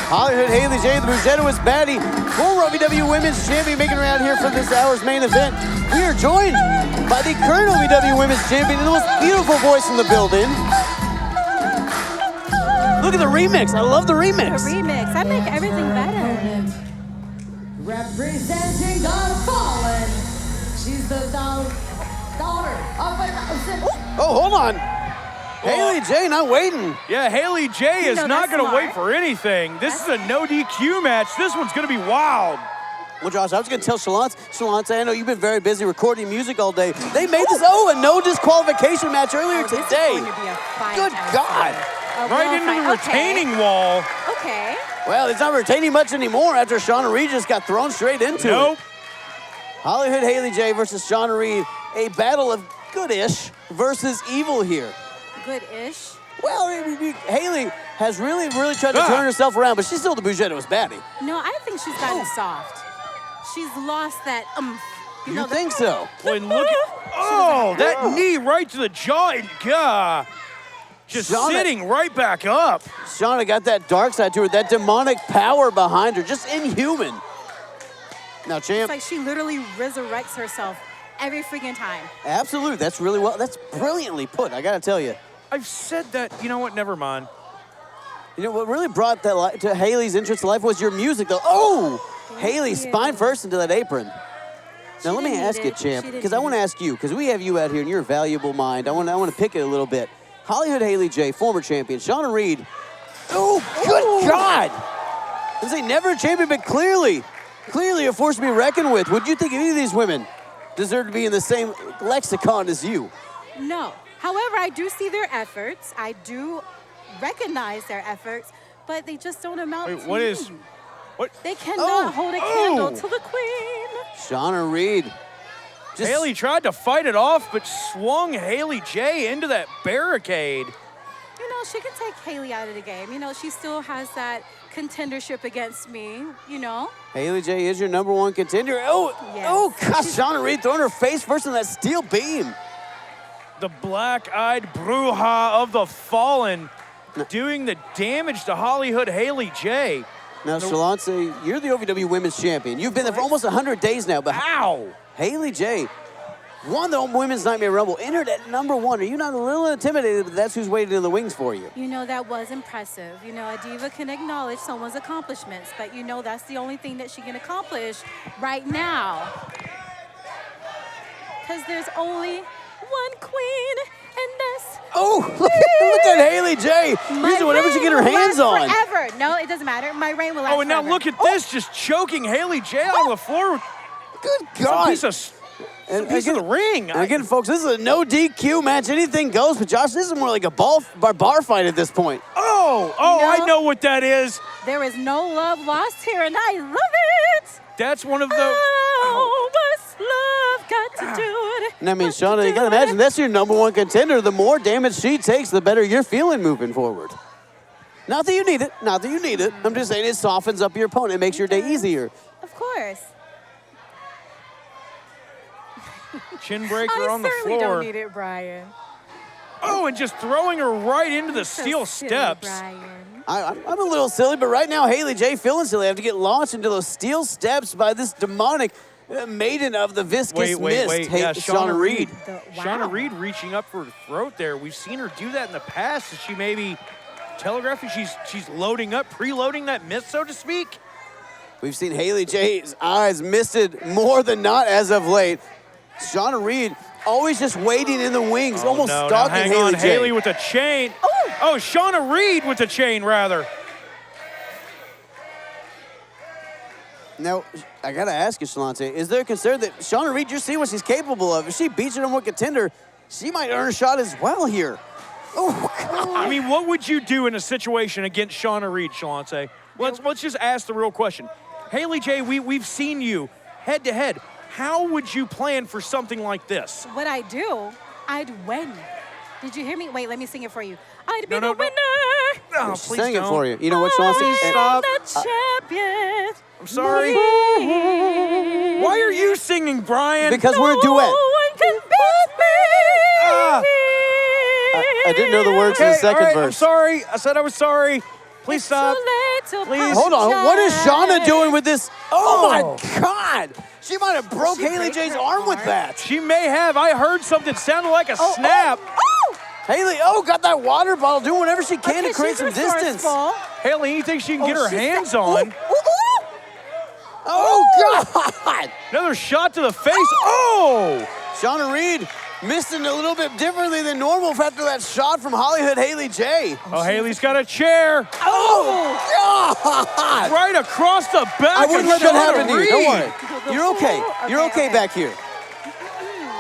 Hollywood Haley J, the Bugetowist baddie, former OVW Women's Champion, making around here for this hour's main event. We are joined by the current OVW Women's Champion and the most beautiful voice in the building. Look at the remix. I love the remix. The remix. I make everything better. Representing the fallen. She's the daughter of an... Oh, hold on. Haley J not waiting. Yeah, Haley J is not going to wait for anything. This is a no DQ match. This one's going to be wild. Well, Josh, I was going to tell Shalance, I know you've been very busy recording music all day. They made this, a no disqualification match earlier today. This is going to be a fight. Good God. Right into the retaining wall. Okay. Well, it's not retaining much anymore after Shawna Reed just got thrown straight into it. Hollywood Haley J versus Shawna Reed. A battle of good-ish versus evil here. Good-ish? Well, Haley has really tried to turn herself around, but she's still the Bugetowist baddie. No, I think she's gotten soft. She's lost that You think so? Boy, look at, that knee right to the jaw. God. Just sitting right back up. Shawna got that dark side to her, that demonic power behind her, just inhuman. Now, champ. It's like she literally resurrects herself every freaking time. Absolutely, that's brilliantly put, I gotta tell you. I've said that, you know what, never mind. You know, what really brought that to Haley's interest to life was your music, though. Oh! Haley spine first into that apron. Now, let me ask you, champ, because I want to ask you, because we have you out here and you're a valuable mind. I want to pick it a little bit. Hollywood Haley J, former champion. Shawna Reed. Oh, good God! This ain't never a champion, but clearly a force to be reckoned with. Would you think any of these women deserve to be in the same lexicon as you? No. However, I do see their efforts. I do recognize their efforts, but they just don't amount to what is... What? They cannot hold a candle to the queen. Shawna Reed. Haley tried to fight it off, but swung Haley J into that barricade. You know, she can take Haley out of the game. You know, she still has that contendership against me, you know? Haley J is your #1 contender. Oh, gosh, Shawna Reed throwing her face first in that steel beam. The black-eyed Bruja of the Fallen doing the damage to Hollywood Haley J. Now, Shalance, you're the OVW Women's Champion. You've been there for almost 100 days now. But how? Haley J won the Women's Nightmare Rumble, entered at #1. Are you not a little intimidated that that's who's waiting in the wings for you? You know, that was impressive. You know, a diva can acknowledge someone's accomplishments, but you know that's the only thing that she can accomplish right now. Because there's only one queen in this. Oh, look at Haley J. Using whatever she can get her hands on. Forever. No, it doesn't matter. My reign will last and now forever. look at this, just choking Haley J on the floor. Good God. Piece of the ring. And again, folks, this is a no DQ match. Anything goes, but Josh, this is more like a bar fight at this point. I know what that is. There is no love lost here, and I love it. That's one of the... Oh, what's love got to do it? And I mean, Shawna, you gotta imagine that's your #1 contender. The more damage she takes, the better you're feeling moving forward. Not that you need it. Not that you need it. I'm just saying it softens up your opponent. It makes your day easier. Of course. Chin breaker on the floor. I certainly don't need it, Brian. Oh, and just throwing her right into the steel steps. I'm a little silly, but right now, Haley J feeling silly. I have to get launched into those steel steps by this demonic Maiden of the Viscous Mist, Yeah, Shauna Reed. Shauna Reed reaching up for her throat there. We've seen her do that in the past. Is she maybe telegraphing? She's loading up, preloading that mist, so to speak. We've seen Haley J's eyes misted more than not as of late. Shauna Reed always just waiting in the wings, almost stalking hang Haley on, J. Haley with a chain. Oh, Shauna Reed with the chain, rather. Now, I gotta ask you, Shalante, is there a concern that Shauna Reed, you're seeing what she's capable of? If she beats her number one contender, she might earn a shot as well here. Oh, God. I mean, what would you do in a situation against Shauna Reed, Shalante? Let's just ask the real question. Haley J, we've seen you head to head. How would you plan for something like this? What I do, I'd win. Did you hear me? Wait, let me sing it for you. I'd be the winner. No, She's singing it for you. You know what, Shalante? I'm the champion. I'm sorry. Why are you singing, Brian? Because we're a duet. No one can beat me. I didn't know the words to the second verse. I'm sorry. I said I was sorry. Please stop. Please. Hold on. What is Shauna doing with this? Oh, my God. She might have broke Haley J's arm with that. She may have. I heard something sounded like a snap. Haley, got that water bottle, doing whatever she can to create some distance. Haley, anything she can get her hands on. Oh, God. Another shot to the face. Oh! Shauna Reed missing a little bit differently than normal after that shot from Hollywood Haley J. Oh, Haley's got a chair. Oh, God. Right across the back. I wouldn't let that happen to you. Reed. Don't worry. You're okay. You're okay back here.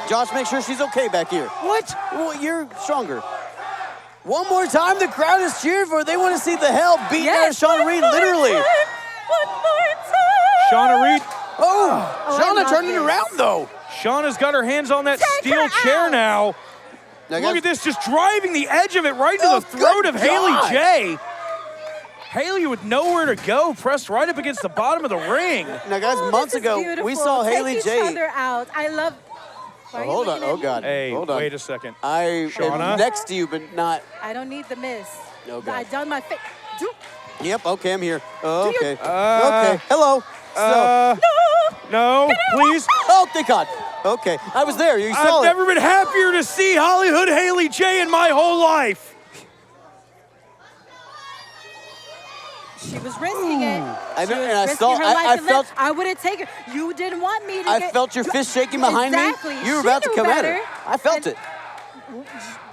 Josh, make sure she's okay back here. What? Well, you're stronger. One more time, the crowd is cheering for her. They want to see the hell beaten out of Shauna Reed, literally. One more time. Shauna Reed. Oh, Shauna turned it around, though. Shauna's got her hands on that steel chair now. Look at this, just driving the edge of it right to the throat of Haley J. Haley with nowhere to go, pressed right up against the bottom of the ring. Now, guys, months ago, we saw Haley Take J. each other out. I love. Hold on. Oh, God. Hey, hold on. wait a second. I Shauna? am next to you, but not. I don't need the miss. Oh, God. I done my face. Yep, okay, I'm here. Oh, okay. Okay, hello. No, please. Oh, thank God. Okay, I was there. You saw I've it. never been happier to see Hollywood Haley J in my whole life. She was risking it. I know, and I risking saw. her I life to live. felt. I would have taken. You didn't want me to. I felt your fist shaking behind Exactly. me. You were She about to knew come better. at her. I felt it.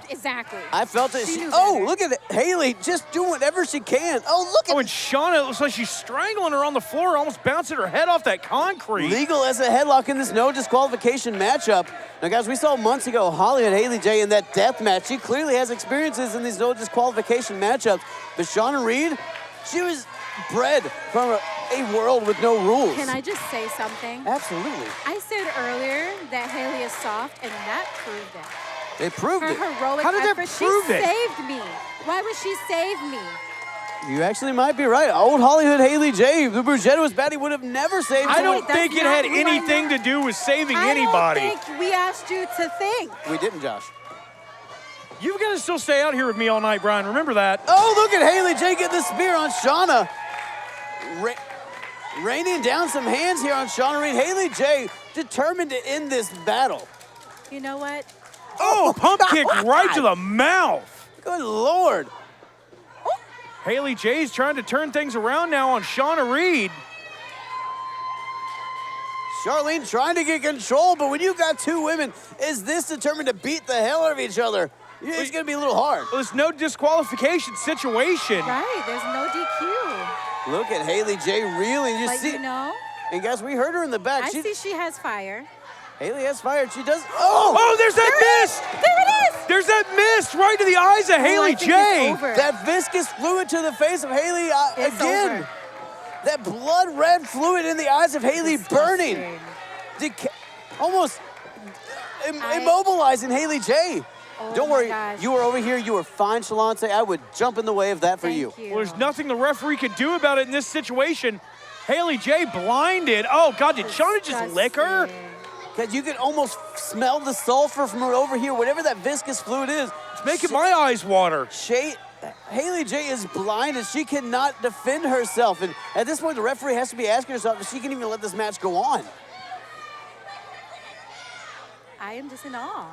Exactly. I felt it. She knew Look at it. Haley just doing whatever she can. Oh, look at and Shauna, it looks like she's strangling her on the floor, almost bouncing her head off that concrete. Legal as a headlock in this no disqualification matchup. Now, guys, we saw months ago Hollywood Haley J in that death match. She clearly has experiences in these no disqualification matchups. But Shauna Reed, she was bred from a world with no rules. Can I just say something? Absolutely. I said earlier that Haley is soft, and that proved it. They proved Her it. heroic How did that effort, prove it? She saved me. Why would she save me? You actually might be right. Old Hollywood Haley J, the Bruschetta was bad. He would have never saved I someone. don't think it had anything to do with saving anybody. I don't think we asked you to think. We didn't, Josh. You've got to still stay out here with me all night, Brian. Remember that. Oh, look at Haley J get the spear on Shauna. Raining down some hands here on Shauna Reed. Haley J determined to end this battle. You know what? Oh, pump kick right to the mouth. Good Lord. Haley J's trying to turn things around now on Shauna Reed. Charlene trying to get control, but when you got two women, is this determined to beat the hell out of each other? It's going to be a little hard. Well, there's no disqualification situation. Right, there's no DQ. Look at Haley J reeling. But you know, and guys, we heard her in the back. I see she has fire. Haley has fire. She does. Oh, there's that miss. There it is. There's that miss right to the eyes of Haley J. That viscous fluid to the face of Haley again. Over. That blood red fluid in the eyes of Haley burning. Almost immobilizing Haley J. Oh Don't worry, you were over here. You were fine, Shalante. I would jump in the way of that for you. Well, there's nothing the referee could do about it in this situation. Haley J blinded. Oh, God, did Shauna just lick her? Because you could almost smell the sulfur from over here, whatever that viscous fluid is. It's making my eyes water. Haley J is blind and she cannot defend herself. And at this point, the referee has to be asking herself if she can even let this match go on. I am just in awe.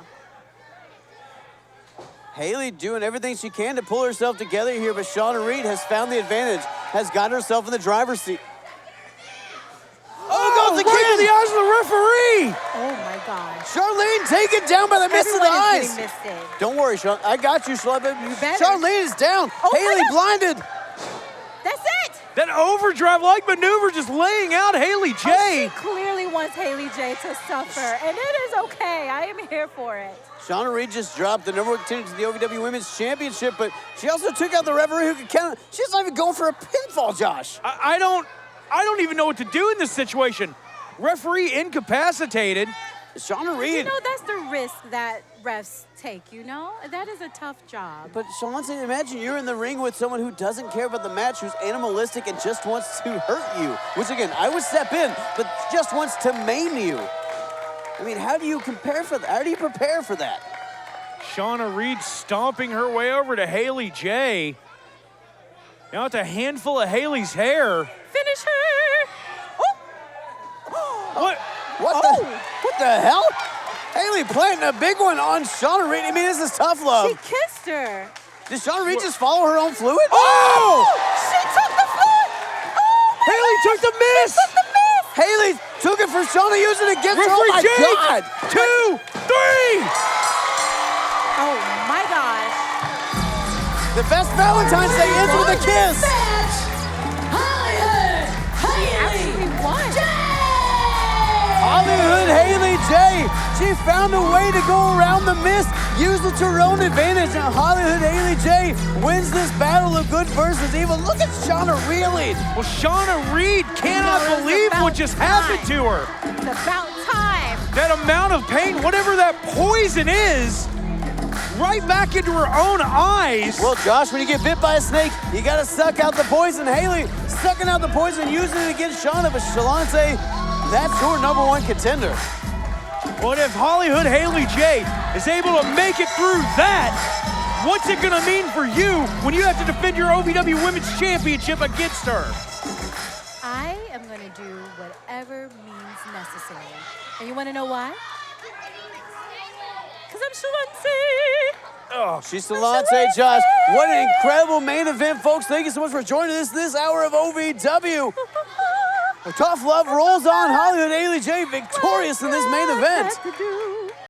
Haley doing everything she can to pull herself together here, but Shawna Reed has found the advantage, has got herself in the driver's seat. Oh, goes the right in the eyes of the referee! Oh my gosh. Charlene taken down by the mist of the Everyone is eyes. getting misted. Don't worry, Sean. I got you, Charlene. You better. Charlene is down. Oh my Haley gosh. blinded. That's it. That overdrive-like maneuver just laying out Haley J. Oh, she clearly wants Haley J to suffer, and it is okay. I am here for it. Shawna Reed just dropped the #1 contender to the OVW Women's Championship, but she also took out the referee who could count. She's not even going for a pinfall, Josh. I don't even know what to do in this situation. Referee incapacitated. Shawna Reed. You know, that's the risk that refs take, you know? That is a tough job. But Shalonte, imagine you're in the ring with someone who doesn't care about the match, who's animalistic and just wants to hurt you. Which again, I would step in, but just wants to maim you. I mean, how do you prepare for that? How do you prepare for that? Shawna Reed stomping her way over to Haley J. Now it's a handful of Haley's hair. Finish her! What? What the hell? Haley planting a big one on Shawna Reed. I mean, this is tough love. She kissed her. Did Shawna Reed just follow her own fluid? Oh! She took the fluid! Oh my Haley gosh. took the miss! She took the miss! Haley took it for Shawna, using it against her. Oh my Referee Jake! God! 2, 3! Oh my gosh. The best Valentine's Day ends with a kiss. Hollywood Haley J. Hollywood Haley J. She found a way to go around the mist, use it to her own advantage, and Hollywood Haley J wins this battle of good versus evil. Look at Shawna reeling. Well, Shawna Reed cannot believe what just happened to her. It's about time. That amount of pain, whatever that poison is, right back into her own eyes. Well, Josh, when you get bit by a snake, you gotta suck out the poison. Haley sucking out the poison, using it against Shawna, but Shalonte, that's your #1 contender. But if Hollywood Haley J is able to make it through that, what's it gonna mean for you when you have to defend your OVW Women's Championship against her? I am gonna do whatever means necessary. And you wanna know why? Because I'm Shalonte. Oh, she's Shalonte, Josh. What an incredible main event, folks. Thank you so much for joining us this hour of OVW. Tough love rolls on. Hollywood Haley J victorious in this main event.